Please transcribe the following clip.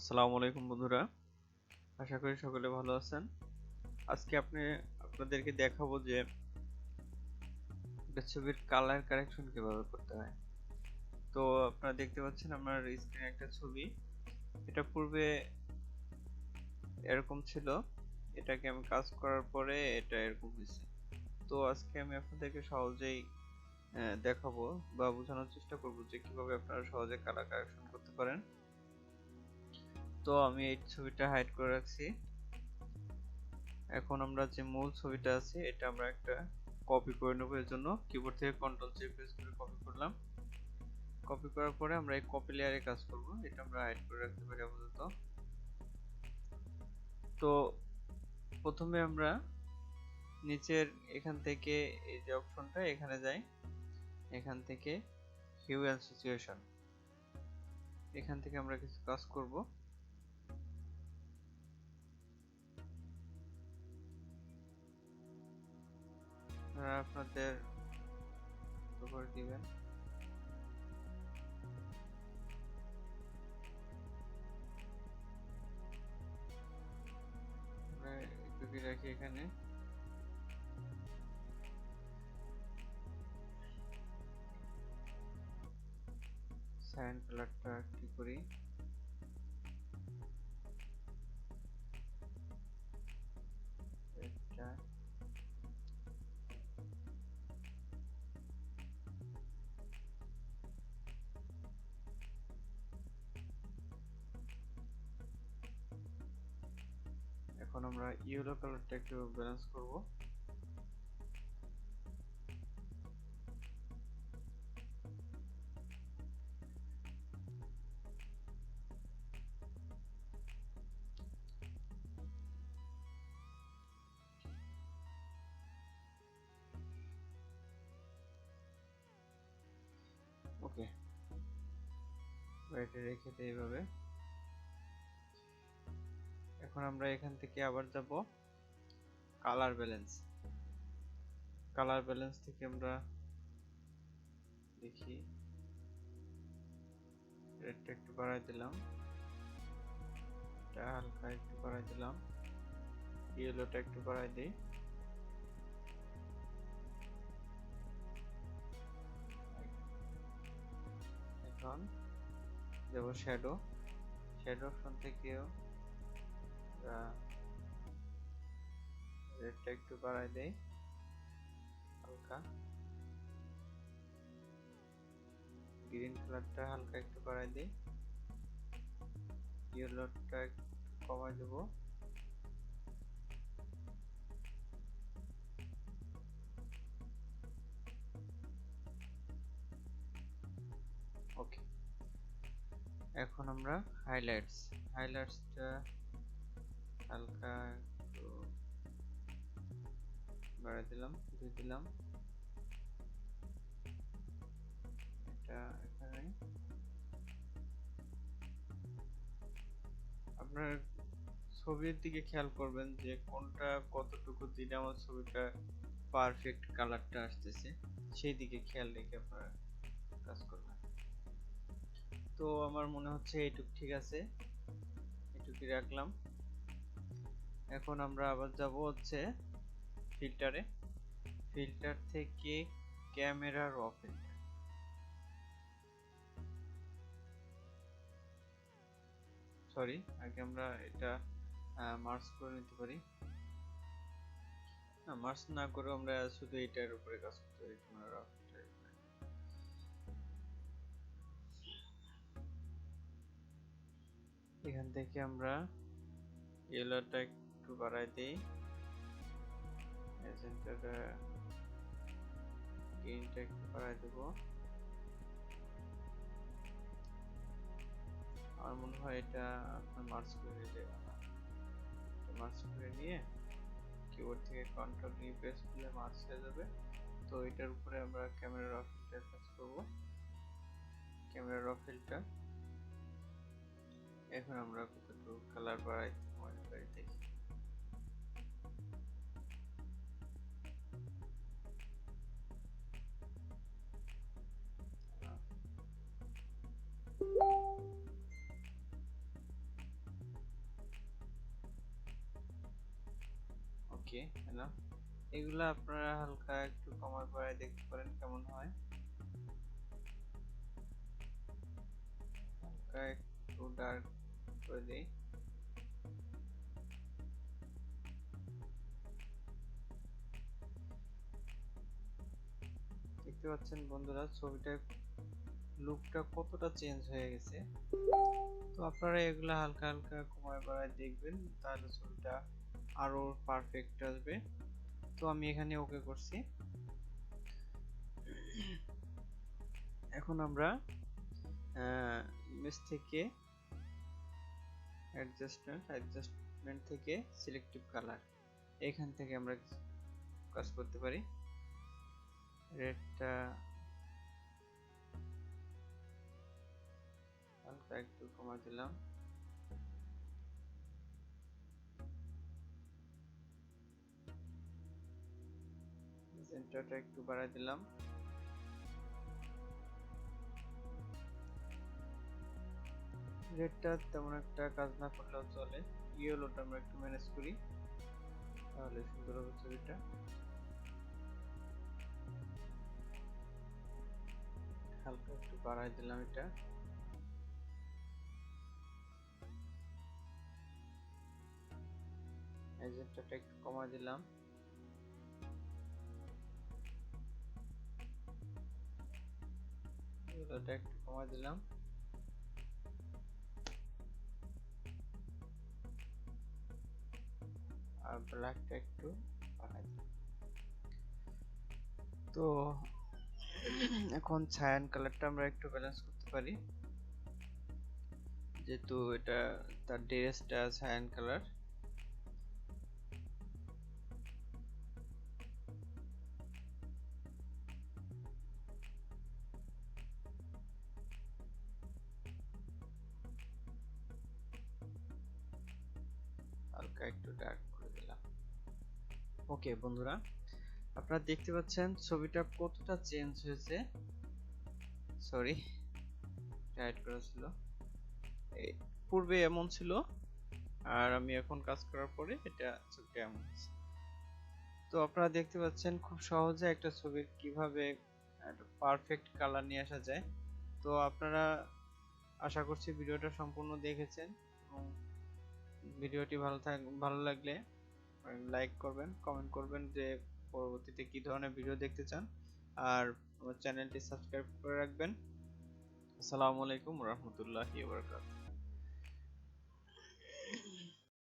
আসসালামু আলাইকুম বন্ধুরা, আশা করি সকলে ভালো আছেন। আজকে আপনাদেরকে দেখাবো যে একটা ছবির কালার কারেকশন কিভাবে করতে হয়। তো আপনারা দেখতে পাচ্ছেন আমার স্ক্রিনে একটা ছবি। এটা পূর্বে এরকম ছিল, এটাকে আমি কাজ করার পরে এটা এরকম হয়েছে। তো আজকে আমি আপনাদেরকে সহজেই দেখাবো বা বোঝানোর চেষ্টা করব যে কিভাবে আপনারা সহজে কালার কারেকশন করতে পারেন। তো আমি এই ছবিটা হাইড করে রাখছি। এখন আমরা যে মূল ছবিটা আছে এটা আমরা একটা কপি করে নেব। এর জন্য কিবোর্ড থেকে কন্ট্রোল চেপে প্রেস করে কপি করলাম। কপি করার পরে আমরা এই কপি লেয়ারে কাজ করব। এটা আমরা হাইড করে রাখতে পারি আপাতত। তো প্রথমে আমরা নিচের এখান থেকে এই যে অপশনটা এখানে যাই, এখান থেকে হিউ এন্ড সিচুয়েশন, এখান থেকে আমরা কিছু কাজ করব। আপনাদের করে দিবেন। একটু রাখি এখানে। সাইন কালারটা কি করি, এটা এখন আমরা ইয়েলো কালারটা একটু ব্যালেন্স করব। ওকে, এটা রেখে দিই এইভাবে। এখন আমরা এখান থেকে আবার যাব কালার ব্যালেন্স। কালার ব্যালেন্স থেকে আমরা দেখি, রেডটা একটু বাড়াই দিলাম, এটা হালকা একটু বাড়াই দিলাম, ইয়েলোটা একটু বাড়াই দিই। এখন যাব শ্যাডো। শ্যাডো অপশন থেকেও রেডটা একটু বাড়াই দেই হালকা, গ্রিন কালারটা হালকা একটু বাড়াই দিই, ইয়েলোটা একটু কমাই দেব। ওকে, এখন আমরা হাইলাইটসটা হালকা একটু বাড়াই দিলাম, দিয়ে দিলাম। এটা এখানে আপনার ছবির দিকে খেয়াল করবেন যে কোনটা কতটুকু দিলে আমার ছবিটা পারফেক্ট কালারটা আসতেছে, সেই দিকে খেয়াল রেখে আপনারা কাজ করবেন। তো আমার মনে হচ্ছে এইটুক ঠিক আছে, এইটুকুই রাখলাম। এখন আমরা আবার যাব হচ্ছে ফিল্টারে। ফিল্টার থেকে ক্যামেরা র ফিল্টার, সরি আগে আমরা এটা মার্জ করে নিতে পারি। না, মার্জ না করে আমরা শুধু এটার উপরে কাজ করতে পারি, ক্যামেরা র ফিল্টার। এখান থেকে আমরা ইয়েলোটা একটু বাড়াই দিই, এজেন্টাটা গ্রিনটা একটু বাড়াই দেব। আমার মনে হয় এটা আপনার মার্জ করে নিলে মার্জ করে নিয়ে কিবোর্ড থেকে কন্ট্রোল নিয়ে প্রেস করলে মার্জ হয়ে যাবে। তো এটার উপরে আমরা ক্যামেরা র ফিল্টার কাজ করব। ক্যামেরা র ফিল্টার, এখন আমরা কতটুকু কালার বাড়াই দেখি। ওকে হ্যালো, এগুলা আপনারা হালকা একটু কমায় বাড়ায় দেখতে পারেন কেমন হয়। হালকা একটু ডার্ক করে দিই। দেখতে পাচ্ছেন বন্ধুরা ছবিটার লুকটা কতটা চেঞ্জ হয়ে গেছে। তো আপনারা এগুলা হালকা হালকা কমায় বাড়ায় দেখবেন, তাহলে ছবিটা আরো পারফেক্ট আসবে। তো আমি এখানে ওকে করছি। এখন আমরা ইমেজ থেকে অ্যাডজাস্টমেন্ট থেকে সিলেক্টিভ কালার, এখান থেকে আমরা কাজ করতে পারি। রেডটা হালকা একটু কমাই দিলাম। সেন্টারটা একটু বাড়াই দিলাম। রেডটা তেমন একটা কাজ না করলেও চলে। ইয়েলোটা আমরা একটু ম্যানেজ করি, তাহলে সুন্দর হবে ছবিটা। হালকা একটু বাড়াই দিলাম এটা। এজেন্টটা একটু কমাই দিলাম। ইয়েলোটা একটু কমাই দিলাম। আর ব্ল্যাকটা একটু বাড়াই দিলাম। তো এখন ছায়ান কালারটা আমরা একটু ব্যালেন্স করতে পারি, যেহেতু এটা তার ড্রেসটা ছায়ান কালার। হালকা একটু ডার্ক করে দিলাম। ওকে বন্ধুরা, আপনারা দেখতে পাচ্ছেন ছবিটা কতটা চেঞ্জ হয়েছে। সরি, টাইট করা ছিল, পূর্বে এমন ছিল আর আমি এখন কাজ করার পরে এটা ছবিটা এমন হয়েছে। তো আপনারা দেখতে পাচ্ছেন খুব সহজে একটা ছবির কিভাবে একটা পারফেক্ট কালার নিয়ে আসা যায়। তো আপনারা আশা করছি ভিডিওটা সম্পূর্ণ দেখেছেন, এবং ভিডিওটি ভালো লাগলে লাইক করবেন, কমেন্ট করবেন যে পরবর্তীতে কি ধরনের ভিডিও দেখতে চান, আর আমার চ্যানেলটি সাবস্ক্রাইব করে রাখবেন। আসসালামু আলাইকুম ওয়া রাহমাতুল্লাহি ওয়া বারাকাতুহু।